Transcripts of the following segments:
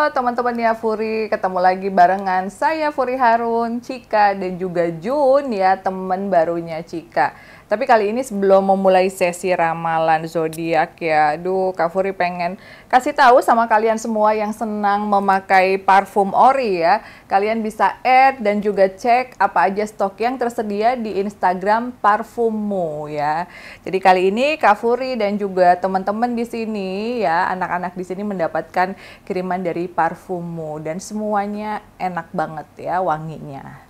Halo teman-teman ya Furi, ketemu lagi barengan saya Furi Harun, Cika dan juga Jun ya, teman barunya Cika. Tapi kali ini sebelum memulai sesi ramalan zodiak ya, aduh Kak Furi pengen kasih tahu sama kalian semua yang senang memakai parfum ori ya. Kalian bisa add dan juga cek apa aja stok yang tersedia di Instagram Parfummu ya. Jadi kali ini Kak Furi dan juga teman-teman di sini ya, anak-anak di sini mendapatkan kiriman dari Parfummu dan semuanya enak banget ya wanginya.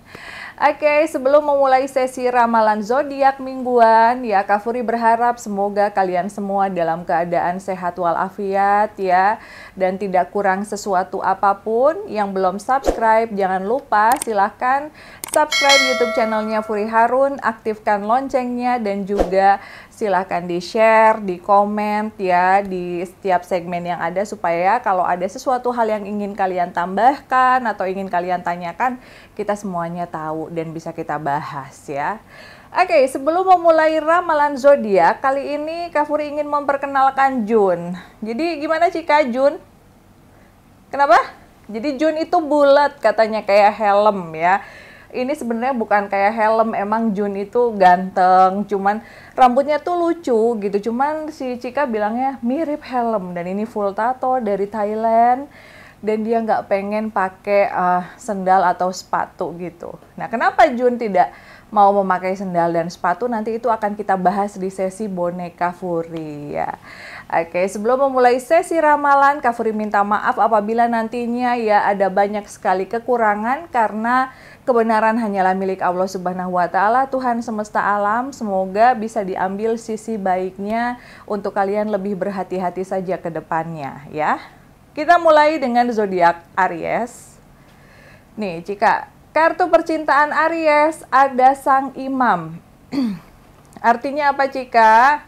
Oke, sebelum memulai sesi ramalan zodiak mingguan, ya Kak Furi berharap semoga kalian semua dalam keadaan sehat walafiat ya, dan tidak kurang sesuatu apapun. Yang belum subscribe, jangan lupa silahkan subscribe YouTube channelnya Furi Harun, aktifkan loncengnya, dan juga silahkan di-share, di-komen ya di setiap segmen yang ada supaya kalau ada sesuatu hal yang ingin kalian tambahkan atau ingin kalian tanyakan, kita semuanya tahu dan bisa kita bahas ya. Oke, sebelum memulai ramalan zodiak, kali ini Kak Furi ingin memperkenalkan Jun. Jadi gimana Cika Jun? Kenapa? Jadi Jun itu bulat katanya kayak helm ya. Ini sebenarnya bukan kayak helm, emang Jun itu ganteng, cuman rambutnya tuh lucu gitu. Cuman si Cika bilangnya mirip helm dan ini full tato dari Thailand dan dia nggak pengen pakai sendal atau sepatu gitu. Nah, kenapa Jun tidak mau memakai sendal dan sepatu? Nanti itu akan kita bahas di sesi boneka Furi ya. Oke, sebelum memulai sesi ramalan, Kak Furi minta maaf apabila nantinya ya ada banyak sekali kekurangan karena kebenaran hanyalah milik Allah Subhanahu wa Ta'ala, Tuhan semesta alam. Semoga bisa diambil sisi baiknya untuk kalian lebih berhati-hati saja ke depannya ya. Kita mulai dengan zodiak Aries. Nih, Cika, kartu percintaan Aries ada Sang Imam. Artinya apa, Cika?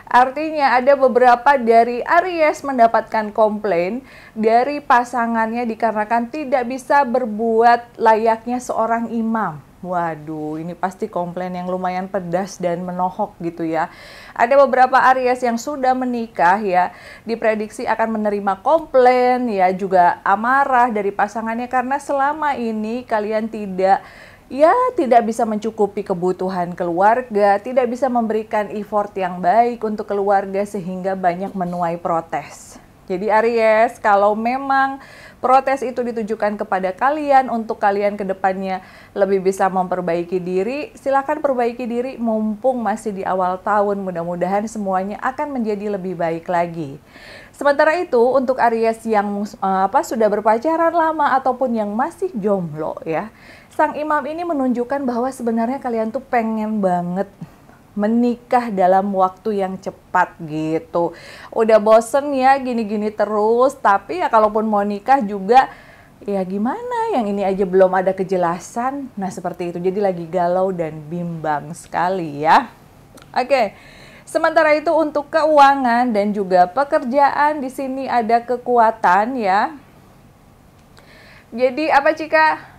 Artinya ada beberapa dari Aries mendapatkan komplain dari pasangannya dikarenakan tidak bisa berbuat layaknya seorang imam. Waduh, ini pasti komplain yang lumayan pedas dan menohok gitu ya. Ada beberapa Aries yang sudah menikah ya, diprediksi akan menerima komplain ya, juga amarah dari pasangannya karena selama ini kalian tidak bisa mencukupi kebutuhan keluarga, tidak bisa memberikan effort yang baik untuk keluarga sehingga banyak menuai protes. Jadi Aries, kalau memang protes itu ditujukan kepada kalian untuk kalian ke depannya lebih bisa memperbaiki diri, silakan perbaiki diri mumpung masih di awal tahun. Mudah-mudahan semuanya akan menjadi lebih baik lagi. Sementara itu untuk Aries yang sudah berpacaran lama ataupun yang masih jomblo ya, Sang Imam ini menunjukkan bahwa sebenarnya kalian tuh pengen banget menikah dalam waktu yang cepat gitu. Udah bosen ya gini-gini terus, tapi ya kalaupun mau nikah juga ya gimana, yang ini aja belum ada kejelasan. Nah seperti itu, jadi lagi galau dan bimbang sekali ya. Oke. Sementara itu untuk keuangan dan juga pekerjaan di sini ada kekuatan ya. Jadi apa Cika?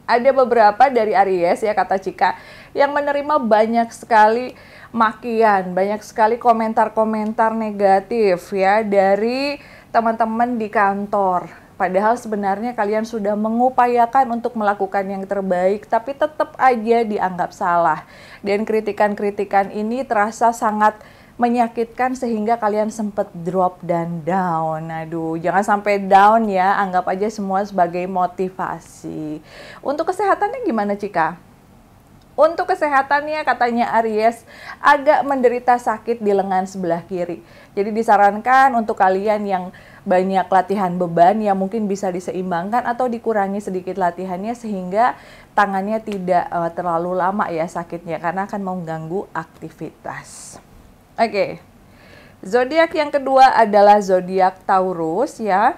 Ada beberapa dari Aries ya kata Cika yang menerima banyak sekali makian, banyak sekali komentar-komentar negatif ya dari teman-teman di kantor. Padahal sebenarnya kalian sudah mengupayakan untuk melakukan yang terbaik, tapi tetap aja dianggap salah. Dan kritikan-kritikan ini terasa sangat menyakitkan sehingga kalian sempat drop dan down. Aduh, jangan sampai down ya, anggap aja semua sebagai motivasi. Untuk kesehatannya gimana Cika? Untuk kesehatannya katanya Aries agak menderita sakit di lengan sebelah kiri. Jadi disarankan untuk kalian yang banyak latihan beban ya mungkin bisa diseimbangkan atau dikurangi sedikit latihannya sehingga tangannya tidak terlalu lama ya sakitnya karena akan mengganggu aktivitas. Oke, zodiak yang kedua adalah zodiak Taurus ya.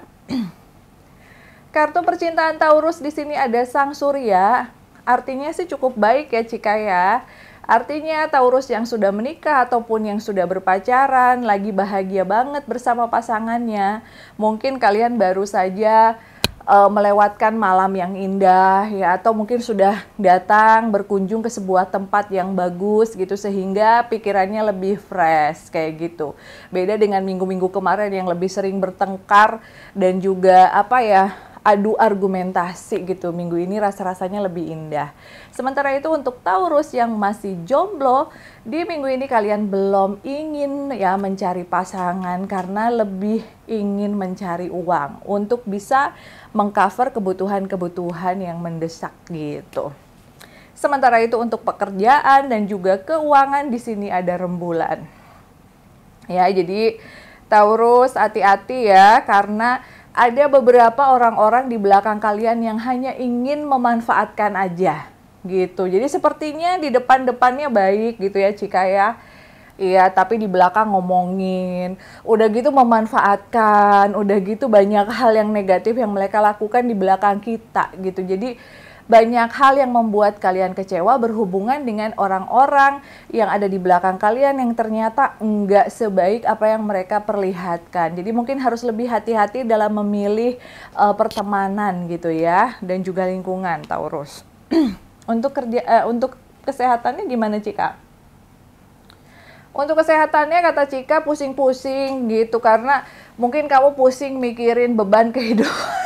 Kartu percintaan Taurus di sini ada Sang Surya. Artinya sih cukup baik ya Cika ya. Artinya Taurus yang sudah menikah ataupun yang sudah berpacaran lagi bahagia banget bersama pasangannya. Mungkin kalian baru saja melewatkan malam yang indah ya, atau mungkin sudah datang berkunjung ke sebuah tempat yang bagus gitu sehingga pikirannya lebih fresh kayak gitu. Beda dengan minggu-minggu kemarin yang lebih sering bertengkar dan juga apa ya, adu argumentasi gitu. Minggu ini rasa-rasanya lebih indah. Sementara itu untuk Taurus yang masih jomblo, di minggu ini kalian belum ingin ya mencari pasangan karena lebih ingin mencari uang untuk bisa mengcover kebutuhan-kebutuhan yang mendesak gitu. Sementara itu untuk pekerjaan dan juga keuangan di sini ada rembulan. Ya, jadi Taurus hati-hati ya, karena ada beberapa orang-orang di belakang kalian yang hanya ingin memanfaatkan aja gitu. Jadi sepertinya di depan-depannya baik gitu ya Cika ya. Iya, tapi di belakang ngomongin, udah gitu memanfaatkan, udah gitu banyak hal yang negatif yang mereka lakukan di belakang kita gitu. Jadi banyak hal yang membuat kalian kecewa berhubungan dengan orang-orang yang ada di belakang kalian yang ternyata enggak sebaik apa yang mereka perlihatkan. Jadi mungkin harus lebih hati-hati dalam memilih pertemanan gitu ya, dan juga lingkungan Taurus. Untuk kesehatannya gimana Cika? Untuk kesehatannya kata Cika pusing-pusing gitu, karena mungkin kamu pusing mikirin beban kehidupan.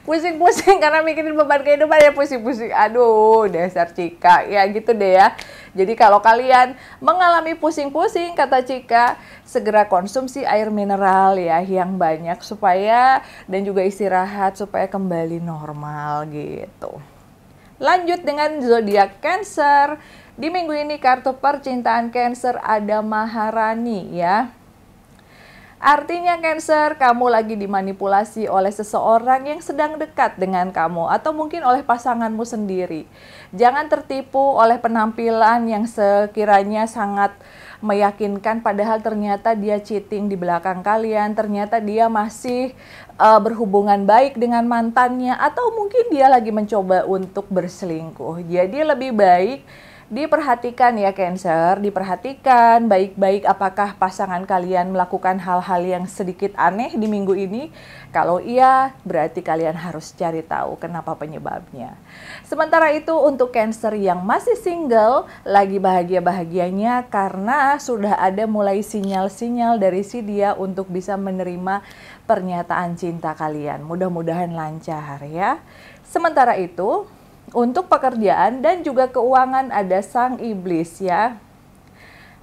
Pusing-pusing karena mikirin beban kehidupan ya, pusing-pusing. Aduh, dasar Cika. Ya gitu deh ya. Jadi kalau kalian mengalami pusing-pusing kata Cika, segera konsumsi air mineral ya yang banyak supaya, dan juga istirahat supaya kembali normal gitu. Lanjut dengan zodiak Cancer. Di minggu ini kartu percintaan Cancer ada Maharani ya. Artinya Cancer, kamu lagi dimanipulasi oleh seseorang yang sedang dekat dengan kamu atau mungkin oleh pasanganmu sendiri. Jangan tertipu oleh penampilan yang sekiranya sangat meyakinkan padahal ternyata dia cheating di belakang kalian, ternyata dia masih berhubungan baik dengan mantannya, atau mungkin dia lagi mencoba untuk berselingkuh. Jadi lebih baik diperhatikan ya Cancer, diperhatikan baik-baik apakah pasangan kalian melakukan hal-hal yang sedikit aneh di minggu ini. Kalau iya, berarti kalian harus cari tahu kenapa penyebabnya. Sementara itu untuk Cancer yang masih single, lagi bahagia-bahagianya karena sudah ada mulai sinyal-sinyal dari si dia untuk bisa menerima pernyataan cinta kalian. Mudah-mudahan lancar ya. Sementara itu, untuk pekerjaan dan juga keuangan ada sang iblis ya.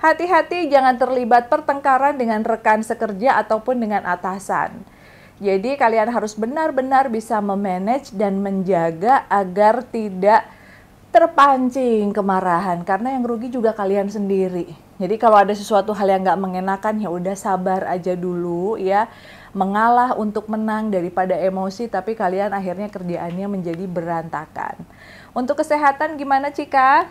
Hati-hati jangan terlibat pertengkaran dengan rekan sekerja ataupun dengan atasan. Jadi kalian harus benar-benar bisa memanage dan menjaga agar tidak terpancing kemarahan, karena yang rugi juga kalian sendiri. Jadi kalau ada sesuatu hal yang nggak mengenakan ya udah sabar aja dulu ya. Mengalah untuk menang daripada emosi tapi kalian akhirnya kerjaannya menjadi berantakan. Untuk kesehatan gimana Cika?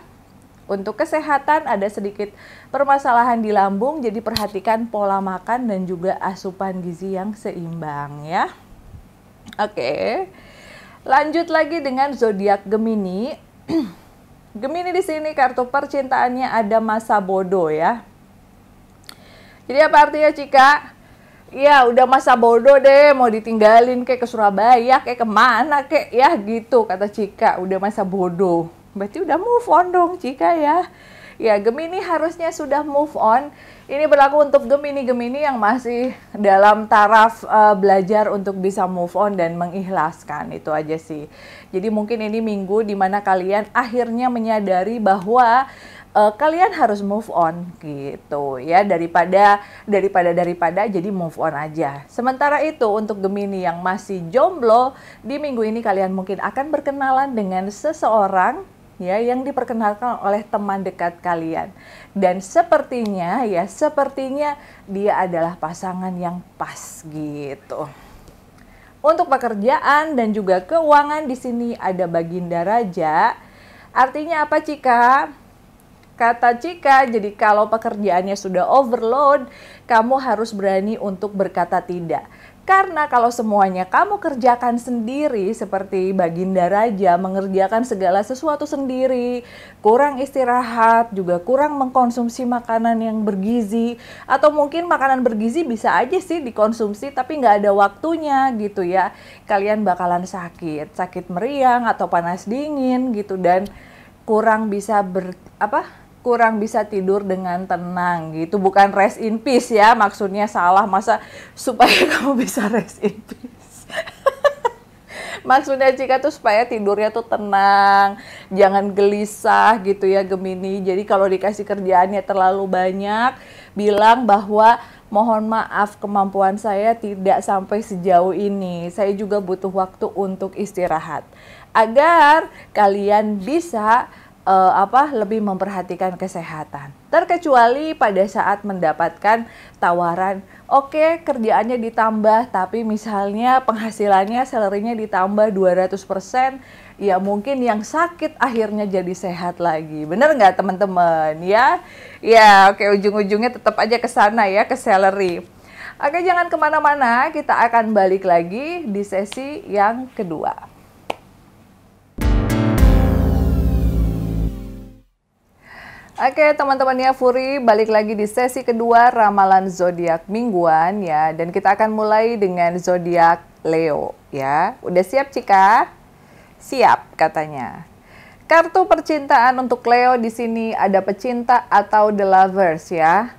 Untuk kesehatan ada sedikit permasalahan di lambung, jadi perhatikan pola makan dan juga asupan gizi yang seimbang ya. Oke. Lanjut lagi dengan zodiak Gemini. Gemini di sini kartu percintaannya ada masa bodoh ya. Jadi apa artinya Cika? Ya udah masa bodoh deh, mau ditinggalin kayak ke Surabaya, kayak kemana kayak ya gitu kata Cika, udah masa bodoh. Berarti udah move on dong Cika ya. Ya Gemini harusnya sudah move on. Ini berlaku untuk Gemini-Gemini yang masih dalam taraf belajar untuk bisa move on dan mengikhlaskan, itu aja sih. Jadi mungkin ini minggu dimana kalian akhirnya menyadari bahwa kalian harus move on gitu ya, daripada jadi move on aja. Sementara itu untuk Gemini yang masih jomblo, di minggu ini kalian mungkin akan berkenalan dengan seseorang ya yang diperkenalkan oleh teman dekat kalian, dan sepertinya dia adalah pasangan yang pas gitu. Untuk pekerjaan dan juga keuangan di sini ada Baginda Raja. Artinya apa Cika? Kata Cika, jadi kalau pekerjaannya sudah overload, kamu harus berani untuk berkata tidak. Karena kalau semuanya kamu kerjakan sendiri seperti Baginda Raja mengerjakan segala sesuatu sendiri, kurang istirahat, juga kurang mengkonsumsi makanan yang bergizi, atau mungkin makanan bergizi bisa aja sih dikonsumsi tapi nggak ada waktunya gitu ya. Kalian bakalan sakit meriang atau panas dingin gitu, dan kurang bisa kurang bisa tidur dengan tenang gitu. Bukan rest in peace ya, maksudnya salah, masa supaya kamu bisa rest in peace. Maksudnya Cika tuh supaya tidurnya tuh tenang, jangan gelisah gitu ya Gemini. Jadi kalau dikasih kerjaannya terlalu banyak, bilang bahwa mohon maaf kemampuan saya tidak sampai sejauh ini. Saya juga butuh waktu untuk istirahat. Agar kalian bisa lebih memperhatikan kesehatan. Terkecuali pada saat mendapatkan tawaran, oke, kerjaannya ditambah, tapi misalnya penghasilannya, salary-nya ditambah 200%, ya mungkin yang sakit akhirnya jadi sehat lagi. Bener nggak teman-teman? Ya, oke, ujung-ujungnya tetap aja ke sana ya, ke salary. Oke, jangan kemana-mana, kita akan balik lagi di sesi yang kedua. Oke teman-teman ya, Furi balik lagi di sesi kedua ramalan zodiak mingguan ya, dan kita akan mulai dengan zodiak Leo ya. Udah siap Cika? Siap katanya. Kartu percintaan untuk Leo di sini ada pecinta atau the lovers ya.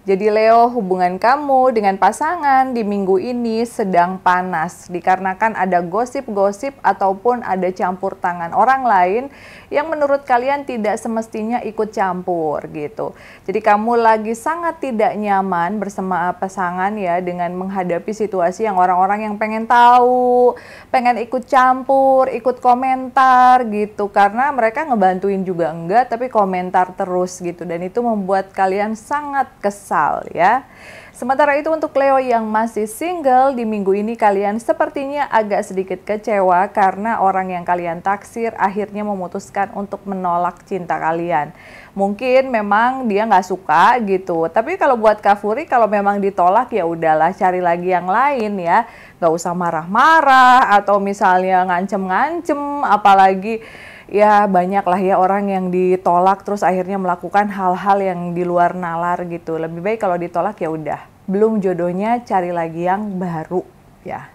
Jadi Leo, hubungan kamu dengan pasangan di minggu ini sedang panas dikarenakan ada gosip-gosip ataupun ada campur tangan orang lain yang menurut kalian tidak semestinya ikut campur gitu. Jadi kamu lagi sangat tidak nyaman bersama pasangan ya, dengan menghadapi situasi yang orang-orang yang pengen tahu, pengen ikut campur, ikut komentar gitu, karena mereka ngebantuin juga enggak tapi komentar terus gitu, dan itu membuat kalian sangat kesal ya. Sementara itu untuk Leo yang masih single di minggu ini, kalian sepertinya agak sedikit kecewa karena orang yang kalian taksir akhirnya memutuskan untuk menolak cinta kalian. Mungkin memang dia nggak suka gitu, tapi kalau buat Kak Furi, kalau memang ditolak ya udahlah, cari lagi yang lain ya. Nggak usah marah-marah atau misalnya ngancem-ngancem, apalagi ya banyak lah ya orang yang ditolak terus akhirnya melakukan hal-hal yang di luar nalar gitu. Lebih baik kalau ditolak ya udah, belum jodohnya cari lagi yang baru ya.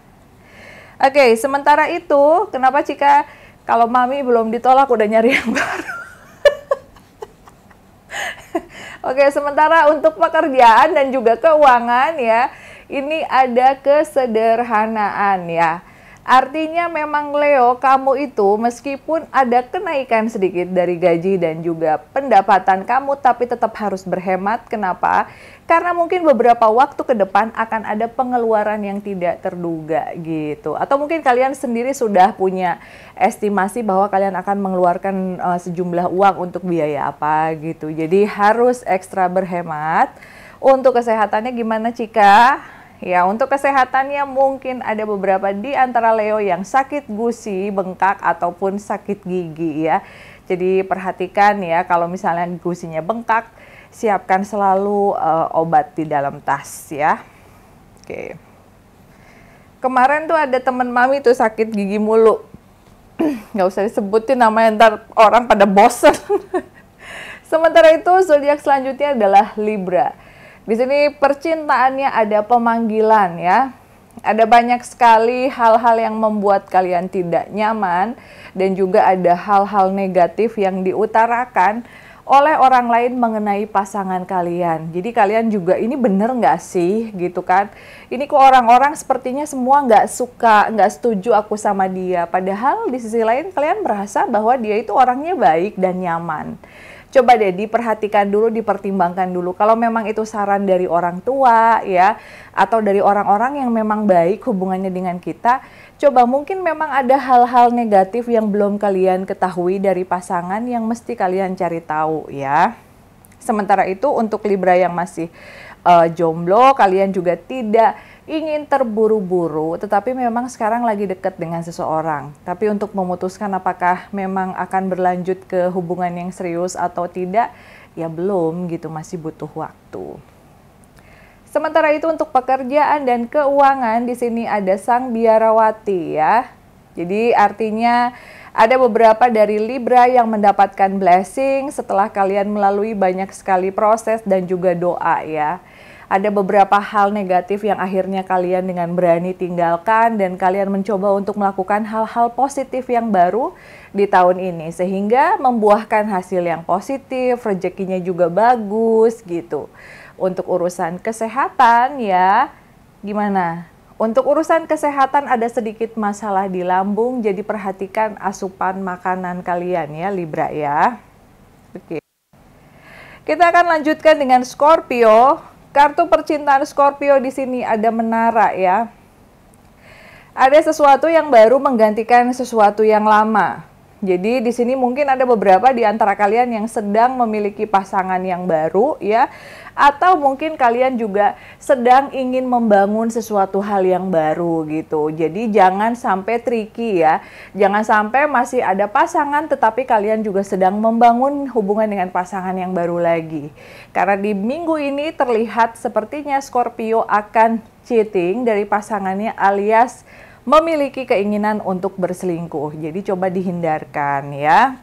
Oke, sementara itu kenapa Cika kalau Mami belum ditolak udah nyari yang baru? Oke, sementara untuk pekerjaan dan juga keuangan ya, ini ada kesederhanaan ya. Artinya memang Leo, kamu itu meskipun ada kenaikan sedikit dari gaji dan juga pendapatan kamu, tapi tetap harus berhemat. Kenapa? Karena mungkin beberapa waktu ke depan akan ada pengeluaran yang tidak terduga gitu. Atau mungkin kalian sendiri sudah punya estimasi bahwa kalian akan mengeluarkan sejumlah uang untuk biaya apa gitu. Jadi harus ekstra berhemat. Untuk kesehatannya gimana Cika? Ya, untuk kesehatannya mungkin ada beberapa di antara Leo yang sakit gusi, bengkak, ataupun sakit gigi ya. Jadi perhatikan ya, kalau misalnya gusinya bengkak, siapkan selalu obat di dalam tas ya. Oke. Kemarin tuh ada temen Mami tuh sakit gigi mulu. Nggak usah disebutin namanya, ntar orang pada bosen. Sementara itu, zodiak selanjutnya adalah Libra. Di sini percintaannya ada pemanggilan ya. Ada banyak sekali hal-hal yang membuat kalian tidak nyaman, dan juga ada hal-hal negatif yang diutarakan oleh orang lain mengenai pasangan kalian. Jadi kalian juga, ini bener nggak sih gitu kan? Ini kok orang-orang sepertinya semua nggak suka, nggak setuju aku sama dia. Padahal di sisi lain kalian merasa bahwa dia itu orangnya baik dan nyaman. Coba deh diperhatikan dulu, dipertimbangkan dulu. Kalau memang itu saran dari orang tua ya, atau dari orang-orang yang memang baik hubungannya dengan kita, coba mungkin memang ada hal-hal negatif yang belum kalian ketahui dari pasangan yang mesti kalian cari tahu ya. Sementara itu untuk Libra yang masih jomblo, kalian juga tidak ingin terburu-buru, tetapi memang sekarang lagi dekat dengan seseorang. Tapi untuk memutuskan apakah memang akan berlanjut ke hubungan yang serius atau tidak, ya belum gitu, masih butuh waktu. Sementara itu untuk pekerjaan dan keuangan di sini ada Sang Biarawati ya. Jadi artinya ada beberapa dari Libra yang mendapatkan blessing setelah kalian melalui banyak sekali proses dan juga doa ya. Ada beberapa hal negatif yang akhirnya kalian dengan berani tinggalkan dan kalian mencoba untuk melakukan hal-hal positif yang baru di tahun ini. Sehingga membuahkan hasil yang positif, rezekinya juga bagus gitu. Untuk urusan kesehatan ya, gimana? Untuk urusan kesehatan ada sedikit masalah di lambung, jadi perhatikan asupan makanan kalian ya Libra ya. Oke. Kita akan lanjutkan dengan Scorpio. Kartu percintaan Scorpio di sini ada menara ya. Ada sesuatu yang baru menggantikan sesuatu yang lama. Jadi di sini mungkin ada beberapa di antara kalian yang sedang memiliki pasangan yang baru ya, atau mungkin kalian juga sedang ingin membangun sesuatu hal yang baru gitu. Jadi jangan sampai tricky ya. Jangan sampai masih ada pasangan tetapi kalian juga sedang membangun hubungan dengan pasangan yang baru lagi. Karena di minggu ini terlihat sepertinya Scorpio akan cheating dari pasangannya alias memiliki keinginan untuk berselingkuh. Jadi coba dihindarkan ya.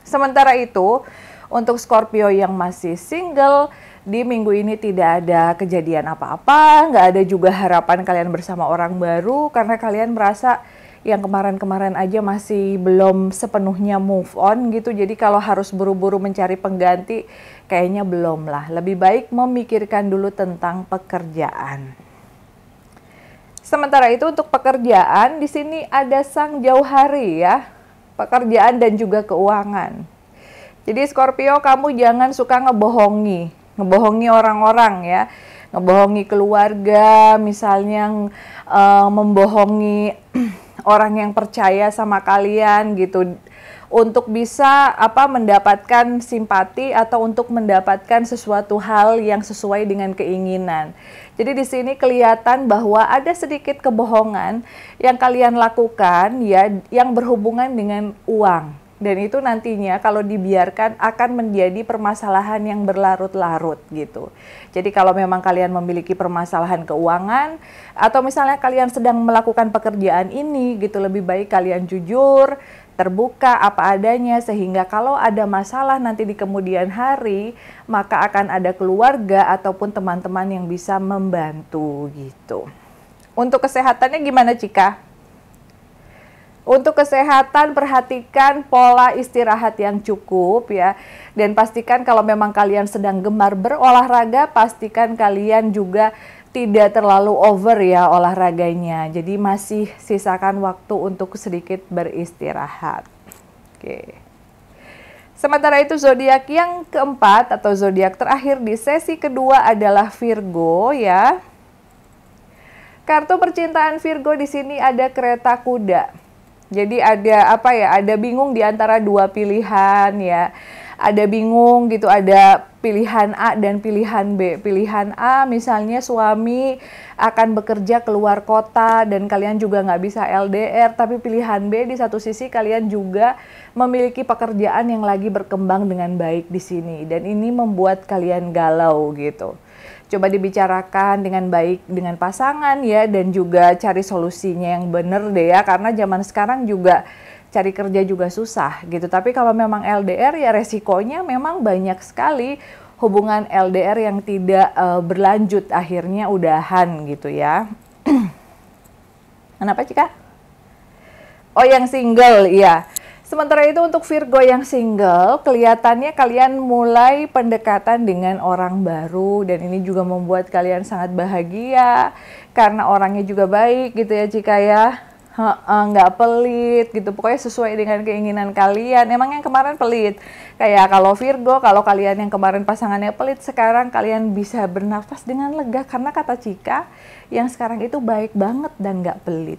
Sementara itu, untuk Scorpio yang masih single, di minggu ini tidak ada kejadian apa-apa, nggak ada juga harapan kalian bersama orang baru, karena kalian merasa yang kemarin-kemarin aja masih belum sepenuhnya move on gitu. Jadi kalau harus buru-buru mencari pengganti, kayaknya belum lah. Lebih baik memikirkan dulu tentang pekerjaan. Sementara itu untuk pekerjaan, di sini ada Sang Jauhari ya, pekerjaan dan juga keuangan. Jadi Scorpio, kamu jangan suka ngebohongi orang-orang ya, ngebohongi keluarga, misalnya membohongi orang yang percaya sama kalian gitu, untuk bisa mendapatkan simpati atau untuk mendapatkan sesuatu hal yang sesuai dengan keinginan. Jadi di sini kelihatan bahwa ada sedikit kebohongan yang kalian lakukan ya, yang berhubungan dengan uang. Dan itu nantinya kalau dibiarkan akan menjadi permasalahan yang berlarut-larut gitu. Jadi kalau memang kalian memiliki permasalahan keuangan atau misalnya kalian sedang melakukan pekerjaan ini gitu, lebih baik kalian jujur, terbuka apa adanya, sehingga kalau ada masalah nanti di kemudian hari, maka akan ada keluarga ataupun teman-teman yang bisa membantu gitu. Untuk kesehatannya gimana Cika? Untuk kesehatan, perhatikan pola istirahat yang cukup ya. Dan pastikan kalau memang kalian sedang gemar berolahraga, pastikan kalian juga tidak terlalu over ya olahraganya. Jadi masih sisakan waktu untuk sedikit beristirahat. Oke. Sementara itu zodiak yang keempat atau zodiak terakhir di sesi kedua adalah Virgo ya. Kartu percintaan Virgo di sini ada kereta kuda. Jadi ada ada bingung di antara dua pilihan ya. Ada bingung gitu, ada pilihan A dan pilihan B. Pilihan A misalnya suami akan bekerja keluar kota dan kalian juga nggak bisa LDR. Tapi pilihan B di satu sisi kalian juga memiliki pekerjaan yang lagi berkembang dengan baik di sini. Dan ini membuat kalian galau gitu. Coba dibicarakan dengan baik dengan pasangan ya, dan juga cari solusinya yang bener deh ya. Karena zaman sekarang juga cari kerja juga susah gitu. Tapi kalau memang LDR ya resikonya memang banyak sekali hubungan LDR yang tidak berlanjut, akhirnya udahan gitu ya. Kenapa Cika? Oh yang single, iya. Sementara itu untuk Virgo yang single, kelihatannya kalian mulai pendekatan dengan orang baru dan ini juga membuat kalian sangat bahagia karena orangnya juga baik gitu ya Cika ya. Nggak pelit gitu, pokoknya sesuai dengan keinginan kalian. Emang yang kemarin pelit, kayak kalau Virgo, kalau kalian yang kemarin pasangannya pelit, sekarang kalian bisa bernafas dengan lega karena kata Cika yang sekarang itu baik banget dan nggak pelit.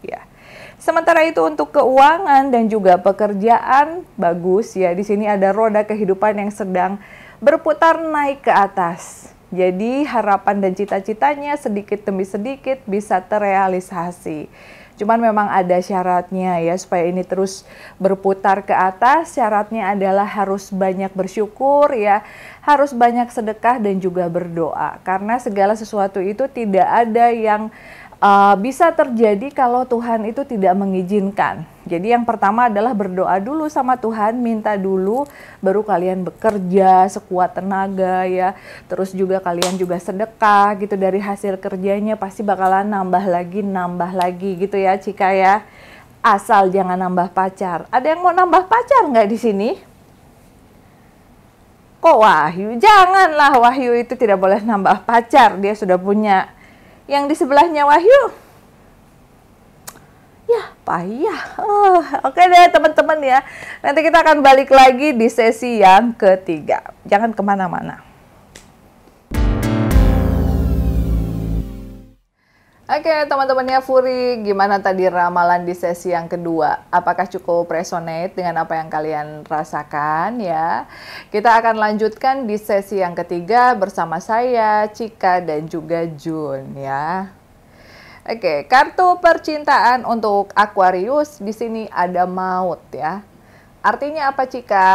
Ya. Sementara itu untuk keuangan dan juga pekerjaan bagus ya. Di sini ada roda kehidupan yang sedang berputar naik ke atas. Jadi harapan dan cita-citanya sedikit demi sedikit bisa terrealisasi. Cuman memang ada syaratnya ya, supaya ini terus berputar ke atas. Syaratnya adalah harus banyak bersyukur ya, harus banyak sedekah dan juga berdoa. Karena segala sesuatu itu tidak ada yang bisa terjadi kalau Tuhan itu tidak mengizinkan. Jadi yang pertama adalah berdoa dulu sama Tuhan, minta dulu, baru kalian bekerja sekuat tenaga ya. Terus juga kalian juga sedekah gitu, dari hasil kerjanya pasti bakalan nambah lagi gitu ya Cika ya. Asal jangan nambah pacar. Ada yang mau nambah pacar nggak di sini? Kok Wahyu? Janganlah, Wahyu itu tidak boleh nambah pacar, dia sudah punya. Yang di sebelahnya Wahyu, ya payah. Oke deh teman-teman ya, nanti kita akan balik lagi di sesi yang ketiga. Jangan kemana-mana. Oke teman-temannya Furi, gimana tadi ramalan di sesi yang kedua? Apakah cukup resonate dengan apa yang kalian rasakan ya? Kita akan lanjutkan di sesi yang ketiga bersama saya, Cika, dan juga Jun ya. Oke, kartu percintaan untuk Aquarius di sini ada maut ya. Artinya apa Cika?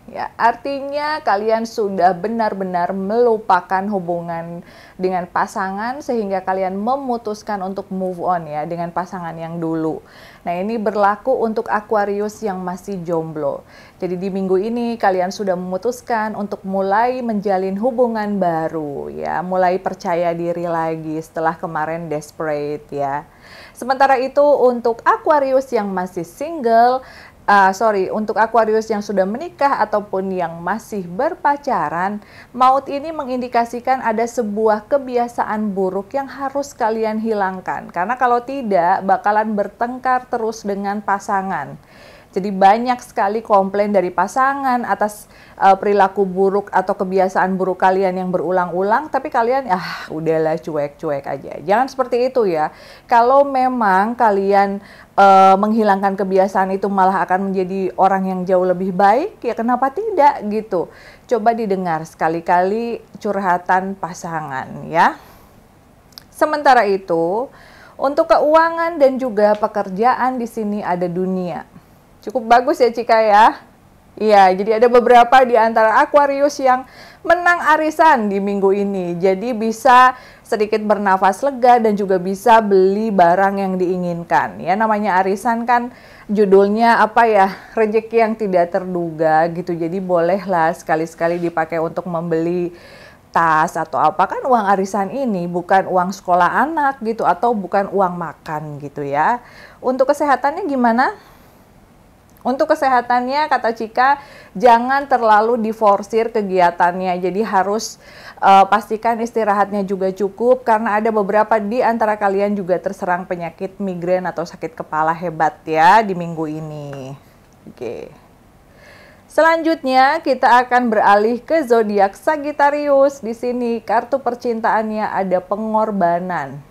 Ya, artinya kalian sudah benar-benar melupakan hubungan dengan pasangan sehingga kalian memutuskan untuk move on ya dengan pasangan yang dulu. Nah, ini berlaku untuk Aquarius yang masih jomblo. Jadi di minggu ini kalian sudah memutuskan untuk mulai menjalin hubungan baru ya, mulai percaya diri lagi setelah kemarin desperate ya. Sementara itu untuk Aquarius yang masih single, untuk Aquarius yang sudah menikah ataupun yang masih berpacaran, maut ini mengindikasikan ada sebuah kebiasaan buruk yang harus kalian hilangkan. Karena kalau tidak, bakalan bertengkar terus dengan pasangan. Jadi banyak sekali komplain dari pasangan atas perilaku buruk atau kebiasaan buruk kalian yang berulang-ulang, tapi kalian udahlah cuek-cuek aja. Jangan seperti itu ya. Kalau memang kalian menghilangkan kebiasaan itu malah akan menjadi orang yang jauh lebih baik, ya kenapa tidak gitu. Coba didengar sekali-kali curhatan pasangan ya. Sementara itu, untuk keuangan dan juga pekerjaan di sini ada dunia. Cukup bagus ya Cika ya. Iya, jadi ada beberapa di antara Aquarius yang menang arisan di minggu ini. Jadi bisa sedikit bernafas lega dan juga bisa beli barang yang diinginkan. Ya, namanya arisan kan judulnya apa ya? Rezeki yang tidak terduga gitu. Jadi bolehlah sekali-sekali dipakai untuk membeli tas atau apa, kan uang arisan ini bukan uang sekolah anak gitu atau bukan uang makan gitu ya. Untuk kesehatannya gimana? Untuk kesehatannya kata Cika, jangan terlalu diforsir kegiatannya. Jadi harus pastikan istirahatnya juga cukup karena ada beberapa di antara kalian juga terserang penyakit migrain atau sakit kepala hebat ya di minggu ini. Oke. Selanjutnya kita akan beralih ke zodiak Sagittarius. Di sini kartu percintaannya ada pengorbanan.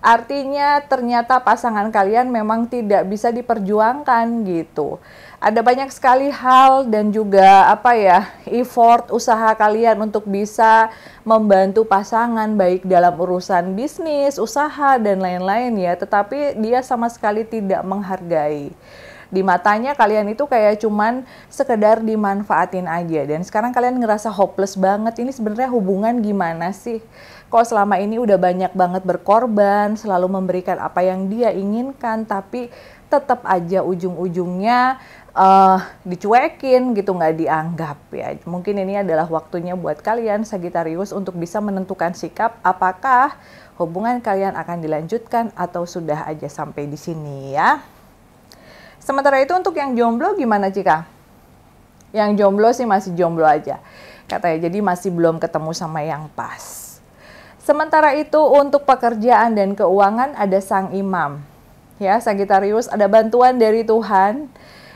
Artinya ternyata pasangan kalian memang tidak bisa diperjuangkan gitu. Ada banyak sekali hal dan juga effort usaha kalian untuk bisa membantu pasangan baik dalam urusan bisnis, usaha dan lain-lain ya, tetapi dia sama sekali tidak menghargai. Di matanya kalian itu kayak cuman sekedar dimanfaatin aja dan sekarang kalian ngerasa hopeless banget. Ini sebenarnya hubungan gimana sih? Kok selama ini udah banyak banget berkorban, selalu memberikan apa yang dia inginkan, tapi tetap aja ujung-ujungnya dicuekin gitu, nggak dianggap ya. Mungkin ini adalah waktunya buat kalian Sagittarius untuk bisa menentukan sikap apakah hubungan kalian akan dilanjutkan atau sudah aja sampai di sini ya. Sementara itu untuk yang jomblo gimana Cika? Yang jomblo sih masih jomblo aja katanya, jadi masih belum ketemu sama yang pas. Sementara itu untuk pekerjaan dan keuangan ada sang imam. Ya, Sagittarius, ada bantuan dari Tuhan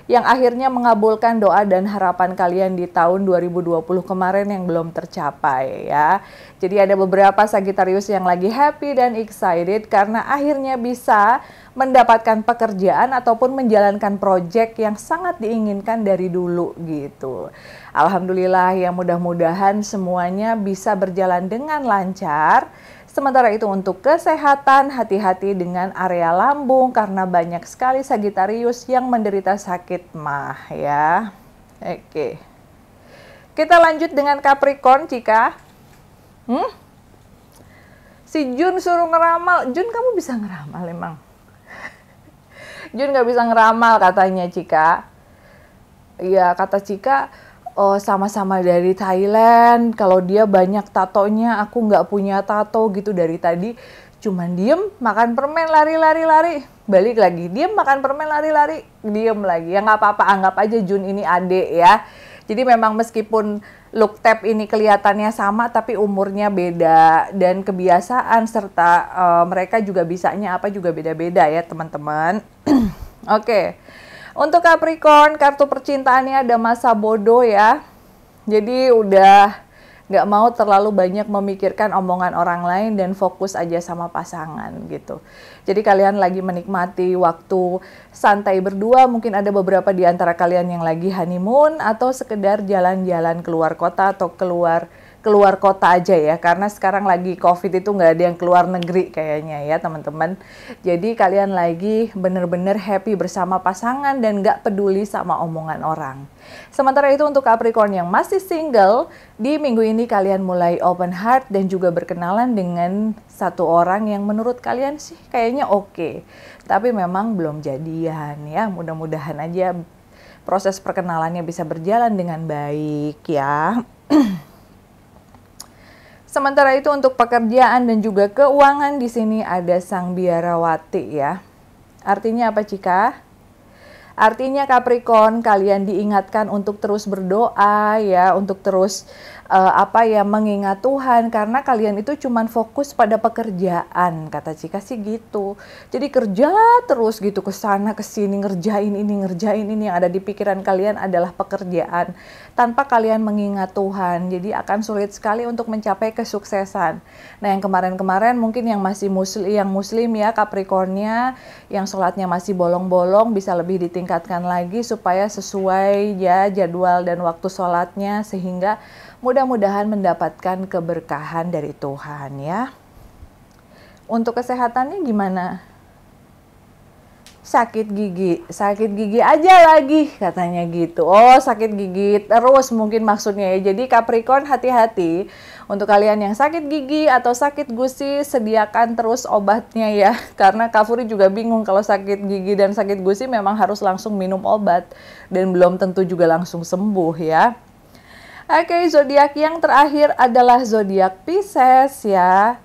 yang akhirnya mengabulkan doa dan harapan kalian di tahun 2020 kemarin yang belum tercapai ya. Jadi ada beberapa Sagittarius yang lagi happy dan excited karena akhirnya bisa mendapatkan pekerjaan ataupun menjalankan proyek yang sangat diinginkan dari dulu gitu. Alhamdulillah ya, mudah-mudahan semuanya bisa berjalan dengan lancar. Sementara itu untuk kesehatan, hati-hati dengan area lambung karena banyak sekali Sagittarius yang menderita sakit mah ya. Oke. Kita lanjut dengan Capricorn, Cika. Si Jun suruh ngeramal. Jun, kamu bisa ngeramal emang? Jun nggak bisa ngeramal katanya, Cika. Iya, kata Cika, oh, sama-sama dari Thailand. Kalau dia banyak tatonya, aku nggak punya tato gitu dari tadi. Cuman diem, makan permen, lari. Balik lagi, diem, makan permen, lari. Diem lagi. Ya nggak apa-apa, anggap aja Jun ini adik ya. Jadi memang meskipun look tab ini kelihatannya sama, tapi umurnya beda. Dan kebiasaan serta mereka juga bisanya apa juga beda-beda ya teman-teman. Oke. Untuk Capricorn, kartu percintaannya ada masa bodoh ya. Jadi udah nggak mau terlalu banyak memikirkan omongan orang lain dan fokus aja sama pasangan gitu. Jadi kalian lagi menikmati waktu santai berdua, mungkin ada beberapa di antara kalian yang lagi honeymoon atau sekedar jalan-jalan keluar kota atau keluar kota aja ya, karena sekarang lagi COVID itu nggak ada yang keluar negeri kayaknya ya teman-teman. Jadi kalian lagi bener-bener happy bersama pasangan dan nggak peduli sama omongan orang. Sementara itu untuk Capricorn yang masih single, di minggu ini kalian mulai open heart dan juga berkenalan dengan satu orang yang menurut kalian sih kayaknya oke. Tapi memang belum jadian ya, mudah-mudahan aja proses perkenalannya bisa berjalan dengan baik ya. Sementara itu untuk pekerjaan dan juga keuangan di sini ada sang biarawati ya. Artinya apa, Cika? Artinya Capricorn, kalian diingatkan untuk terus berdoa ya, untuk terus mengingat Tuhan, karena kalian itu cuman fokus pada pekerjaan, kata Cika sih gitu. Jadi kerja terus gitu, ke sana ke sini, ngerjain ini, yang ada di pikiran kalian adalah pekerjaan tanpa kalian mengingat Tuhan. Jadi akan sulit sekali untuk mencapai kesuksesan. Nah, yang kemarin-kemarin mungkin yang masih muslim ya Capricornnya, yang sholatnya masih bolong-bolong bisa lebih ditingkatkan lagi supaya sesuai ya jadwal dan waktu sholatnya, sehingga mudah-mudahan mendapatkan keberkahan dari Tuhan ya. Untuk kesehatannya gimana? Sakit gigi aja lagi katanya gitu. Oh, sakit gigi terus mungkin maksudnya ya. Jadi Capricorn hati-hati untuk kalian yang sakit gigi atau sakit gusi, sediakan terus obatnya ya. Karena Kak Furi juga bingung kalau sakit gigi dan sakit gusi memang harus langsung minum obat dan belum tentu juga langsung sembuh ya. Oke, zodiak yang terakhir adalah zodiak Pisces ya.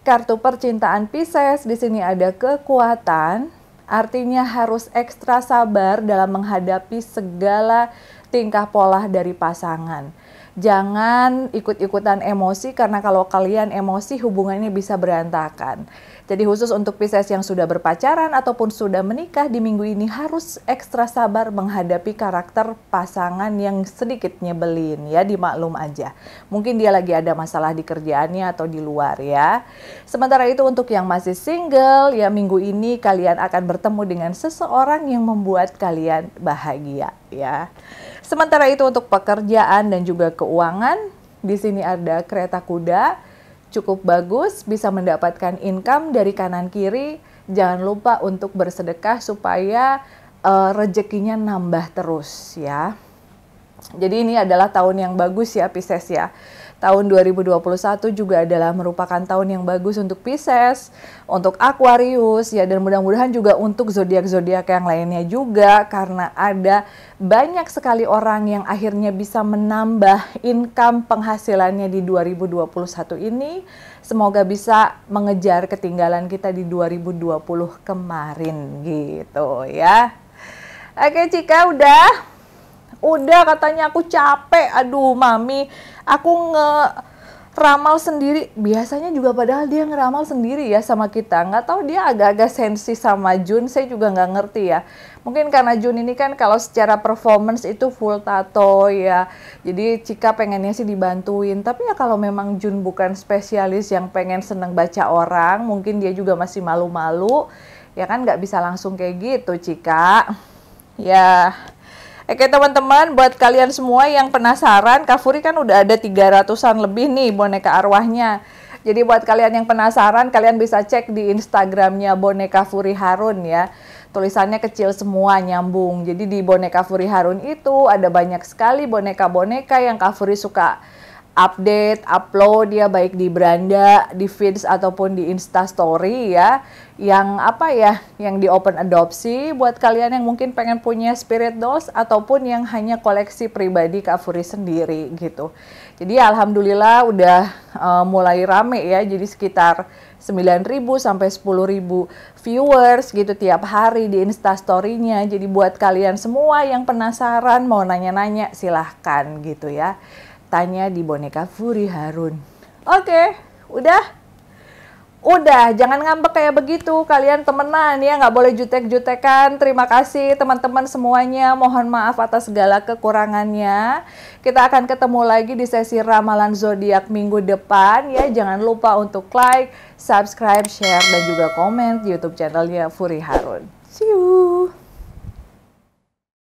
Kartu percintaan Pisces di sini ada kekuatan, artinya harus ekstra sabar dalam menghadapi segala tingkah pola dari pasangan. Jangan ikut-ikutan emosi, karena kalau kalian emosi hubungannya bisa berantakan. Jadi khusus untuk Pisces yang sudah berpacaran ataupun sudah menikah di minggu ini harus ekstra sabar menghadapi karakter pasangan yang sedikit nyebelin ya, dimaklum aja. Mungkin dia lagi ada masalah di kerjaannya atau di luar ya. Sementara itu untuk yang masih single ya, minggu ini kalian akan bertemu dengan seseorang yang membuat kalian bahagia ya. Sementara itu untuk pekerjaan dan juga keuangan, di sini ada kereta kuda, cukup bagus, bisa mendapatkan income dari kanan kiri. Jangan lupa untuk bersedekah supaya rezekinya nambah terus ya. Jadi ini adalah tahun yang bagus ya Pisces ya. Tahun 2021 juga adalah merupakan tahun yang bagus untuk Pisces, untuk Aquarius ya, dan mudah-mudahan juga untuk zodiak-zodiak yang lainnya juga, karena ada banyak sekali orang yang akhirnya bisa menambah income penghasilannya di 2021 ini. Semoga bisa mengejar ketinggalan kita di 2020 kemarin gitu ya. Oke Cika, udah katanya aku capek. Aduh mami, aku ngeramal sendiri. Biasanya juga padahal dia ngeramal sendiri ya sama kita. Nggak tahu dia agak-agak sensi sama Jun, saya juga nggak ngerti ya. Mungkin karena Jun ini kan kalau secara performance itu full tato ya. Jadi Cika pengennya sih dibantuin. Tapi ya kalau memang Jun bukan spesialis yang pengen seneng baca orang, mungkin dia juga masih malu-malu. Ya kan nggak bisa langsung kayak gitu Cika. Ya. Oke teman-teman, buat kalian semua yang penasaran, Kak Furi kan udah ada 300-an lebih nih boneka arwahnya. Jadi buat kalian yang penasaran, kalian bisa cek di Instagramnya Boneka Furi Harun ya. tulisannya kecil semua, nyambung. Jadi di boneka Furi Harun itu ada banyak sekali boneka-boneka yang Kak Furi suka update, upload ya, baik di beranda, di feeds ataupun di Insta Story ya. Yang apa ya, yang di open adopsi buat kalian yang mungkin pengen punya spirit dolls ataupun yang hanya koleksi pribadi Kak Furi sendiri gitu. Jadi alhamdulillah udah mulai rame ya, jadi sekitar 9.000 sampai 10.000 viewers gitu tiap hari di Insta Story-nya. Jadi buat kalian semua yang penasaran mau nanya-nanya silahkan gitu ya. Tanya di boneka Furi Harun. Oke, udah. Udah, jangan ngambek kayak begitu. Kalian temenan ya, nggak boleh jutek-jutekan. Terima kasih teman-teman semuanya. Mohon maaf atas segala kekurangannya. Kita akan ketemu lagi di sesi ramalan zodiak minggu depan ya. Jangan lupa untuk like, subscribe, share, dan juga komen di YouTube channelnya Furi Harun. See you.